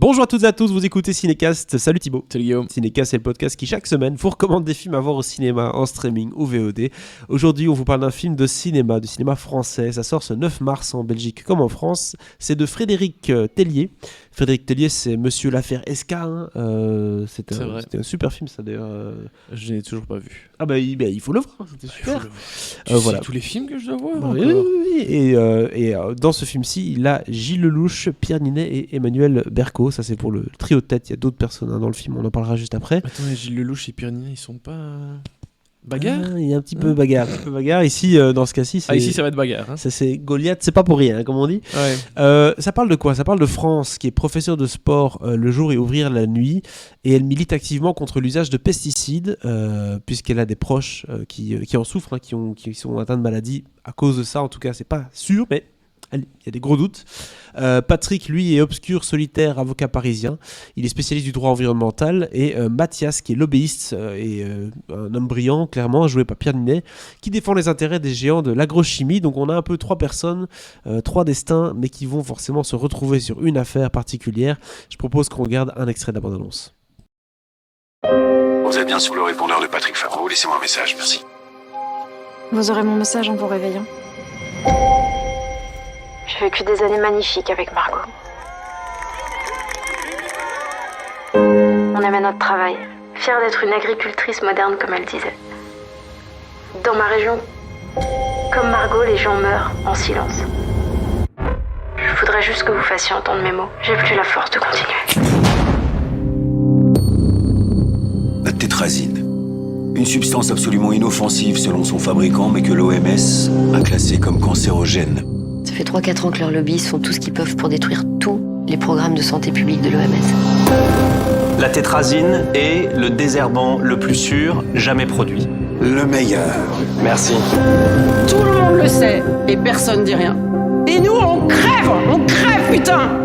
Bonjour à toutes et à tous, vous écoutez Cinécast. Salut Thibaut. Salut Guillaume. Cinécast, c'est le podcast qui chaque semaine vous recommande des films à voir au cinéma, en streaming ou VOD. Aujourd'hui, on vous parle d'un film de cinéma, du cinéma français. Ça sort ce 9 mars en Belgique comme en France. C'est de Frédéric Tellier. Frédéric Tellier, c'est Monsieur l'affaire SK. C'était un super film, ça d'ailleurs. Je n'ai toujours pas vu. Ah bah il faut le voir, c'était super. Voilà. Tous les films que je dois voir. Oui. Et dans ce film-ci, il a Gilles Lelouch, Pierre Ninet et Emmanuel Berco. Ça, c'est pour le trio de tête. Il y a d'autres personnes dans le film, on en parlera juste après. Attends, Gilles Lelouch et Pierre Ninet, ils sont pas bagarre. Il y a un petit peu bagarre. Ici, dans ce cas-ci, ici ça va être bagarre. Hein. C'est Goliath, c'est pas pour rien, comme on dit. Ouais. Ça parle de quoi ? Ça parle de France, qui est professeure de sport le jour et ouvrière la nuit, et elle milite activement contre l'usage de pesticides, puisqu'elle a des proches qui en souffrent, qui sont atteints de maladies à cause de ça. En tout cas, c'est pas sûr, mais il y a des gros doutes. Patrick, lui, est obscur, solitaire, avocat parisien. Il est spécialiste du droit environnemental. Et Mathias, qui est lobbyiste et un homme brillant, clairement, joué par Pierre Ninet, qui défend les intérêts des géants de l'agrochimie. Donc on a un peu trois personnes, trois destins, mais qui vont forcément se retrouver sur une affaire particulière. Je propose qu'on regarde un extrait de la bande-annonce. Vous êtes bien sur le répondeur de Patrick Favreau, laissez-moi un message, merci. Vous aurez mon message en vous réveillant. J'ai vécu des années magnifiques avec Margot. On aimait notre travail, fière d'être une agricultrice moderne comme elle disait. Dans ma région, comme Margot, les gens meurent en silence. Je voudrais juste que vous fassiez entendre mes mots. J'ai plus la force de continuer. La tétrazine. Une substance absolument inoffensive selon son fabricant, mais que l'OMS a classée comme cancérogène. Ça fait 3-4 ans que leurs lobbies font tout ce qu'ils peuvent pour détruire tous les programmes de santé publique de l'OMS. La tétrazine est le désherbant le plus sûr jamais produit. Le meilleur. Merci. Tout le monde le sait et personne dit rien. Et nous, on crève, putain!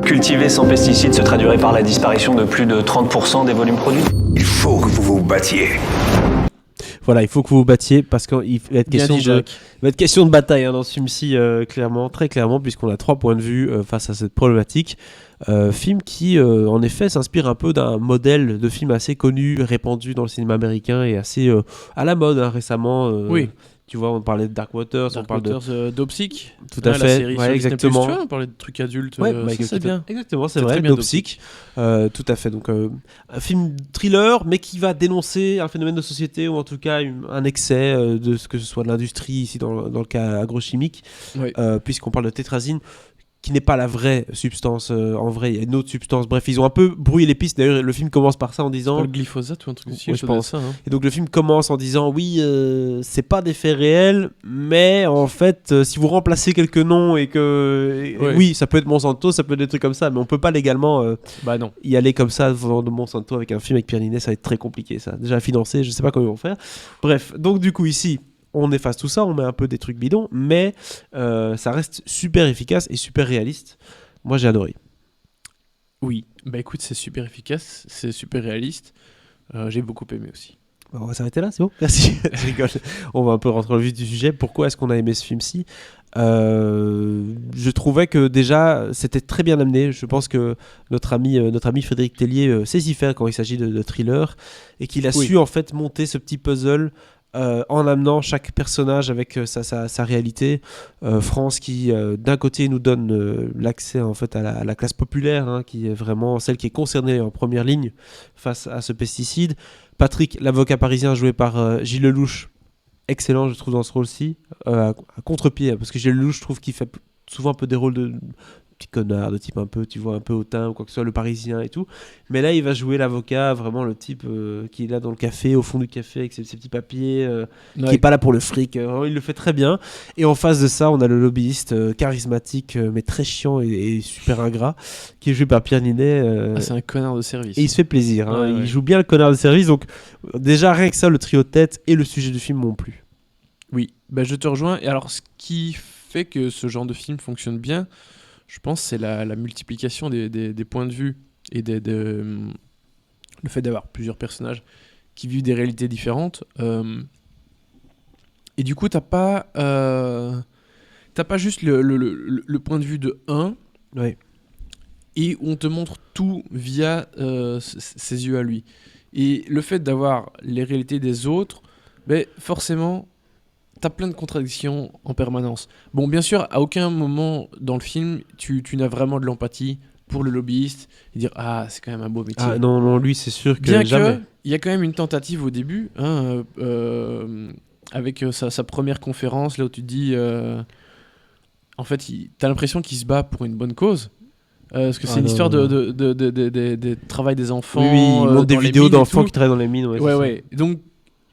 Cultiver sans pesticides se traduirait par la disparition de plus de 30% des volumes produits. Il faut que vous vous battiez. Voilà, il faut que vous vous battiez parce qu'il va être question de bataille dans ce film-ci, clairement, très clairement, puisqu'on a 3 points de vue face à cette problématique. Film qui, en effet, s'inspire un peu d'un modèle de film assez connu, répandu dans le cinéma américain et assez à la mode récemment. Oui. Tu vois, on parlait de Dark Waters, on parle de Dopsic. Tout à fait, la série ouais, exactement. Tu vois, on parlait de trucs adultes. C'est bien. Exactement, c'est vrai, Dopsic. Tout à fait. Donc, un film thriller, mais qui va dénoncer un phénomène de société ou en tout cas un excès de ce que ce soit de l'industrie ici dans le cas agrochimique, puisqu'on parle de tétrazine, qui n'est pas la vraie substance. En vrai, il y a une autre substance. Bref, ils ont un peu brouillé les pistes. D'ailleurs, le film commence par ça en disant... C'est pas le glyphosate ou un truc aussi, je pense. Ça, hein. Et donc, le film commence en disant, oui, c'est pas des faits réels, mais en fait, si vous remplacez quelques noms et que... Oui, ça peut être Monsanto, ça peut être des trucs comme ça, mais on peut pas légalement non. y aller comme ça devant de Monsanto avec un film avec Pierre Ninet, ça va être très compliqué, ça. Déjà, à financer, je sais pas comment ils vont faire. Bref, donc du coup, ici... On efface tout ça, on met un peu des trucs bidons, mais ça reste super efficace et super réaliste. Moi, j'ai adoré. Oui, bah écoute, c'est super efficace, c'est super réaliste. J'ai beaucoup aimé aussi. On va s'arrêter là, c'est bon ? Merci. Je rigole. On va un peu rentrer dans le vif du sujet. Pourquoi est-ce qu'on a aimé ce film-ci ? Je trouvais que déjà, c'était très bien amené. Je pense que notre ami Frédéric Tellier sait s'y faire quand il s'agit de thriller et qu'il a su en fait monter ce petit puzzle en amenant chaque personnage avec sa réalité. France qui d'un côté nous donne l'accès en fait à la classe populaire, qui est vraiment celle qui est concernée en première ligne face à ce pesticide. Patrick, l'avocat parisien joué par Gilles Lelouch, excellent je trouve dans ce rôle-ci, à contre-pied, parce que Gilles Lelouch je trouve qu'il fait souvent un peu des rôles de petit connard, de type un peu, tu vois, un peu hautain ou quoi que ce soit, le parisien et tout. Mais là, il va jouer l'avocat, vraiment le type qui est là dans le café, au fond du café, avec ses petits papiers, qui est pas là pour le fric. Vraiment, il le fait très bien. Et en face de ça, on a le lobbyiste charismatique, mais très chiant et super ingrat, qui est joué par Pierre Ninet. C'est un connard de service. Et il se fait plaisir. Il joue bien le connard de service. Donc, déjà, rien que ça, le trio de tête et le sujet du film m'ont plu. Oui, bah, je te rejoins. Et alors, ce qui fait que ce genre de film fonctionne bien, je pense c'est la multiplication des points de vue et le fait d'avoir plusieurs personnages qui vivent des réalités différentes. Et du coup, t'as pas juste le point de vue de un. Ouais. et on te montre tout via ses yeux à lui. Et le fait d'avoir les réalités des autres, ben, forcément, t'as plein de contradictions en permanence. Bon, bien sûr, à aucun moment dans le film, tu n'as vraiment de l'empathie pour le lobbyiste et dire ah, c'est quand même un beau métier. Ah non, lui, c'est sûr que Bien jamais. il y a quand même une tentative au début, hein, avec sa première conférence, là où tu te dis, en fait, t'as l'impression qu'il se bat pour une bonne cause. Parce que c'est une histoire de travail des enfants. Oui, il montre des dans les vidéos mines et d'enfants tout. qui travaillent dans les mines. Ouais, c'est ça. Ouais. Donc,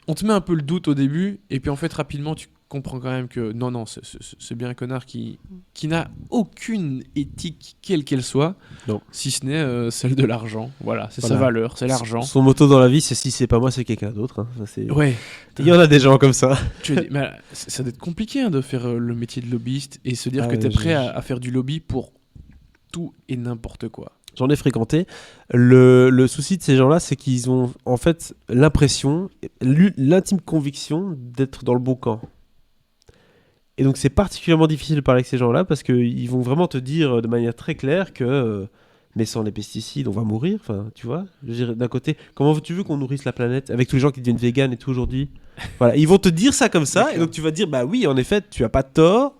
on te met un peu le doute au début, et puis en fait, rapidement, tu comprends quand même que non, c'est bien un connard qui n'a aucune éthique, quelle qu'elle soit, Non. si ce n'est celle de l'argent. Voilà, c'est Voilà. sa valeur, c'est l'argent. Son motto dans la vie, c'est si c'est pas moi, c'est quelqu'un d'autre. Hein. Ça, c'est... Ouais. Il y en a des gens comme ça. Mais ça doit être compliqué hein, de faire le métier de lobbyiste et se dire Ah que ouais, t'es prêt à faire du lobby pour tout et n'importe quoi. J'en ai fréquenté. Le souci de ces gens-là, c'est qu'ils ont en fait l'impression, l'intime conviction d'être dans le bon camp. Et donc c'est particulièrement difficile de parler avec ces gens-là parce qu'ils vont vraiment te dire de manière très claire que mais sans les pesticides, on va mourir. Enfin, tu vois, je veux dire, d'un côté, comment tu veux qu'on nourrisse la planète avec tous les gens qui deviennent véganes et tout aujourd'hui. Voilà, ils vont te dire ça comme ça, et donc tu vas te dire bah oui, en effet, tu as pas tort.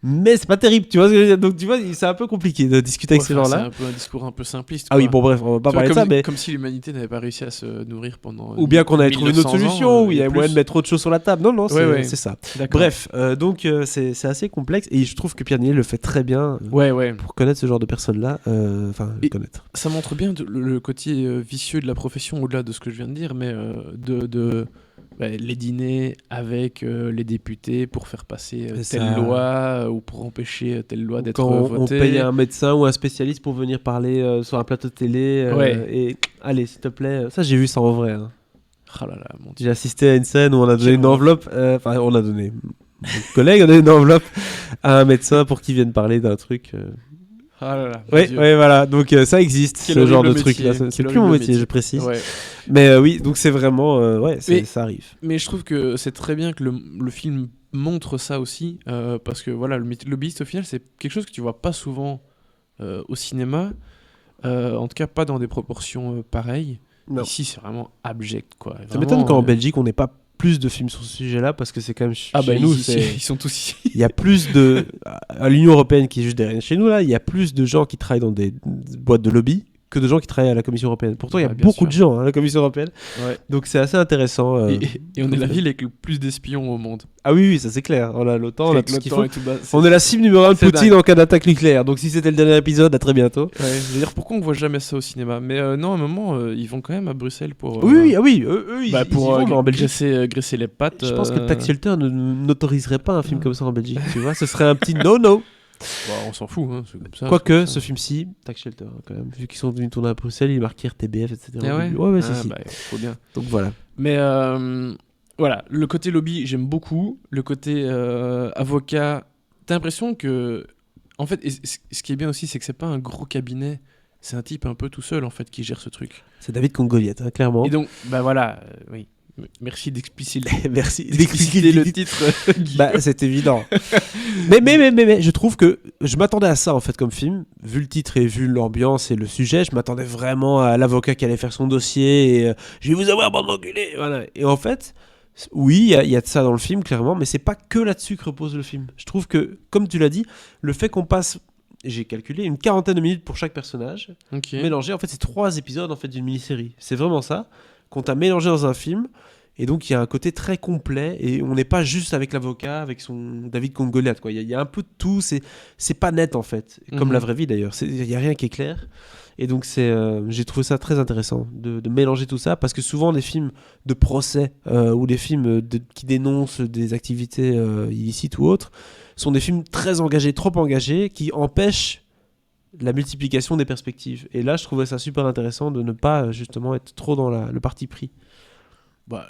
Mais c'est pas terrible, tu vois ce que je veux dire. Donc tu vois, c'est un peu compliqué de discuter avec ces gens-là. C'est un peu un discours un peu simpliste. Ah oui, quoi. bon bref, on va pas Tu vois, parler de ça, mais... Comme si l'humanité n'avait pas réussi à se nourrir pendant... Ou bien qu'on avait trouvé une autre 1900 solution, ans, où il y et avait moyen plus. de mettre autre chose sur la table. Non, Ouais. c'est ça. D'accord. Bref, donc c'est assez complexe, et je trouve que Pierre Niel le fait très bien Ouais. pour connaître ce genre de personnes-là. Enfin, Et- connaître. Ça montre bien le côté vicieux de la profession, au-delà de ce que je viens de dire, mais les dîners avec les députés pour faire passer C'est telle ça. loi ou pour empêcher telle loi d'être Quand on votée. paye un médecin ou un spécialiste pour venir parler sur un plateau de télé, Ouais. et allez, s'il te plaît, ça j'ai vu ça en vrai. Hein. Ah là là, mon Dieu. J'ai assisté à une scène où on a donné Quelle une enveloppe, enfin on a donné, mon collègue a donné une enveloppe à un médecin pour qu'il vienne parler d'un truc. Ah là là, mon Ouais, Dieu. voilà, donc ça existe, Quel ce genre de horrible truc là. métier, C'est quel plus mon horrible métier, je métier. précise. Ouais. Mais oui, donc c'est vraiment, Mais- ça arrive. Mais je trouve que c'est très bien que le film montre ça aussi, parce que voilà, le métier de lobbyiste, au final, c'est quelque chose que tu vois pas souvent au cinéma, en tout cas pas dans des proportions pareilles. Non. Ici, c'est vraiment abject, quoi. Ça Vraiment, m'étonne qu'en Belgique on n'ait pas plus de films sur ce sujet-là parce que c'est quand même Ah bah chez nous, ils sont tous ici. il y a plus de à l'Union européenne qui est juste derrière chez nous là, il y a plus de gens qui travaillent dans des boîtes de lobby que de gens qui travaillent à la Commission européenne. Pourtant, il y a Ouais, bien beaucoup sûr. de gens à la Commission européenne. Ouais. Donc c'est assez intéressant. Et on est la ville avec le plus d'espions au monde. Ah oui, ça c'est clair. On a l'OTAN, on a Avec tout ce qu'il l'OTAN faut. et tout bas, On est la cible numéro 1 de c'est Poutine dingue. en cas d'attaque nucléaire. Donc si c'était le dernier épisode, à très bientôt. Ouais, je veux dire, pourquoi on voit jamais ça au cinéma? Mais non, à un moment, ils vont quand même à Bruxelles pour... Oui, eux, ils pour y vont, mais en Belgique. graisser les pattes. Je pense que Tax Shelter n'autoriserait pas un film comme ça en Belgique. Tu vois, ce serait un petit no-no. Bah, on s'en fout, hein, c'est comme ça. Quoique, c'est comme ce ça. film-ci, Tax Shelter, hein, quand même, vu qu'ils sont venus tourner à Bruxelles, il marquait RTBF, etc. Ah ouais, ouais, si, Ah si. bah, faut bien. Donc voilà. Mais voilà, le côté lobby, j'aime beaucoup. Le côté avocat, t'as l'impression que... En fait, et ce qui est bien aussi, c'est que c'est pas un gros cabinet. C'est un type un peu tout seul, en fait, qui gère ce truc. C'est David Congoliette, hein, clairement. Et donc, bah voilà, oui. Merci d'expliciter Merci d'expliciter le titre. Bah, c'est évident. mais je trouve que je m'attendais à ça en fait comme film, vu le titre et vu l'ambiance et le sujet, je m'attendais vraiment à l'avocat qui allait faire son dossier et je vais vous avoir bande d'enculés, voilà. Et en fait, oui, il y a de ça dans le film clairement, mais c'est pas que là-dessus que repose le film. Je trouve que, comme tu l'as dit, le fait qu'on passe, j'ai calculé, une 40aine de minutes pour chaque personnage, Ok. mélangé, en fait c'est 3 épisodes en fait d'une mini-série. C'est vraiment ça qu'on t'a mélangé dans un film. Et donc il y a un côté très complet et on n'est pas juste avec l'avocat, avec son David Congoliate, quoi. Il y a un peu de tout, c'est pas net en fait, comme Mhm. la vraie vie d'ailleurs. Il y a rien qui est clair. Et donc j'ai trouvé ça très intéressant de mélanger tout ça parce que souvent des films de procès ou des films qui dénoncent des activités illicites ou autres sont des films très engagés, trop engagés, qui empêchent la multiplication des perspectives. Et là, je trouvais ça super intéressant de ne pas justement être trop dans le parti pris. Bah,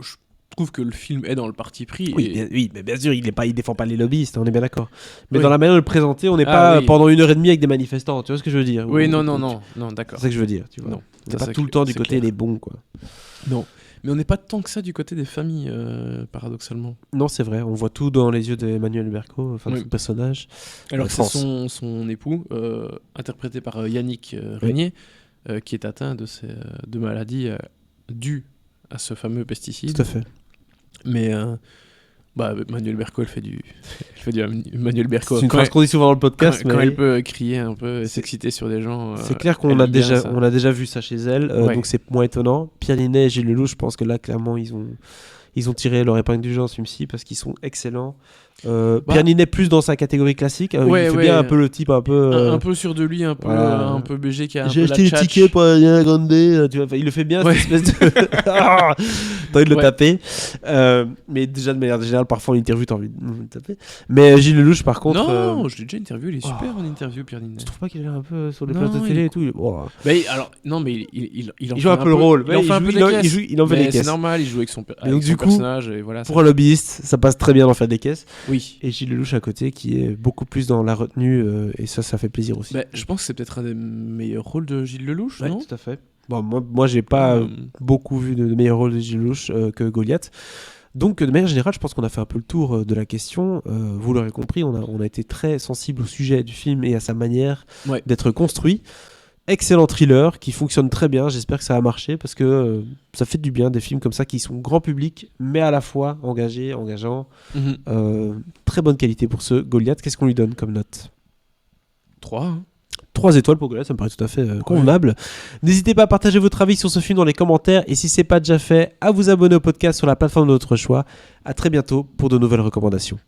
je trouve que le film est dans le parti pris. Oui, et- oui, mais bien sûr, il défend pas les lobbyistes, on est bien d'accord. Mais Oui. dans la manière de le présenter, on n'est Ah, pas oui. pendant 1h30 avec des manifestants, tu vois ce que je veux dire? Oui, Ou- non, ou- d'accord. C'est ça que je veux dire, tu vois. Non, C'est ça, pas c'est tout le clair, temps du c'est côté clair. des bons, quoi. Non. Mais on n'est pas tant que ça du côté des familles, paradoxalement. Non, c'est vrai, on voit tout dans les yeux d'Emmanuel Berco, enfin de Oui. son personnage. Alors La que c'est France. son époux, interprété par Yannick Régnier, qui est atteint de maladies dues à ce fameux pesticide. Tout à fait. Mais Emmanuel Berco, elle fait du Emmanuel Berco. C'est une Quand phrase qu'on dit souvent dans le podcast, quand mais elle peut crier un peu et C'est- s'exciter sur des gens. c'est clair qu'on elle a aime bien déjà, ça. on a déjà vu ça chez elle, Ouais. donc c'est moins étonnant. Pierre Ninet et Gilles Lelouch, je pense que là, clairement, ils ont tiré leur épingle du jeu dans ce film-ci parce qu'ils sont excellents. Pierre Ninet plus dans sa catégorie classique, il Ouais, fait ouais. bien un peu le type un peu... Un peu sûr de lui, un peu, voilà. un peu BG qui a un J'ai peu acheté la les tchatch. tickets pour Ariana Grande, tu vois, enfin, il le fait bien, Ouais. cette espèce de... Ah, t'as envie de le Ouais. taper. Mais déjà, de manière générale, parfois en interview, t'as envie de le taper. Mais Gilles Lelouch, par contre... Non, je l'ai déjà interviewé, il est super en interview, Pierre Ninet. Tu trouves pas qu'il a l'air un peu sur les Non, plateaux de il télé est et tout Oh. Alors, non, mais il en Il fait joue un peu le rôle. Il en Ouais, fait un il peu joue- des il caisses. il en fait Mais des caisses. C'est normal, il joue avec son, donc, avec du son coup, personnage. Et voilà, Pour un lobbyiste, ça passe très bien d'en faire des caisses. Oui. Et Gilles Lelouch à côté qui est beaucoup plus dans la retenue et ça fait plaisir aussi. Je pense que c'est peut-être un des meilleurs rôles de Gilles Lelouch, Ouais, non tout à fait. Bon, moi j'ai pas beaucoup vu de meilleurs rôles de Gilles Lelouch que Goliath. Donc de manière générale, je pense qu'on a fait un peu le tour de la question. Vous l'aurez compris, on a été très sensible au sujet du film et à sa manière d'être construit. Excellent thriller qui fonctionne très bien. J'espère que ça a marché parce que ça fait du bien des films comme ça qui sont grand public mais à la fois engageants. Très bonne qualité pour ce Goliath. Qu'est-ce qu'on lui donne comme note ? 3. 3 étoiles pour Goliath, ça me paraît tout à fait convenable. N'hésitez pas à partager votre avis sur ce film dans les commentaires et si c'est pas déjà fait, à vous abonner au podcast sur la plateforme de votre choix. À très bientôt pour de nouvelles recommandations.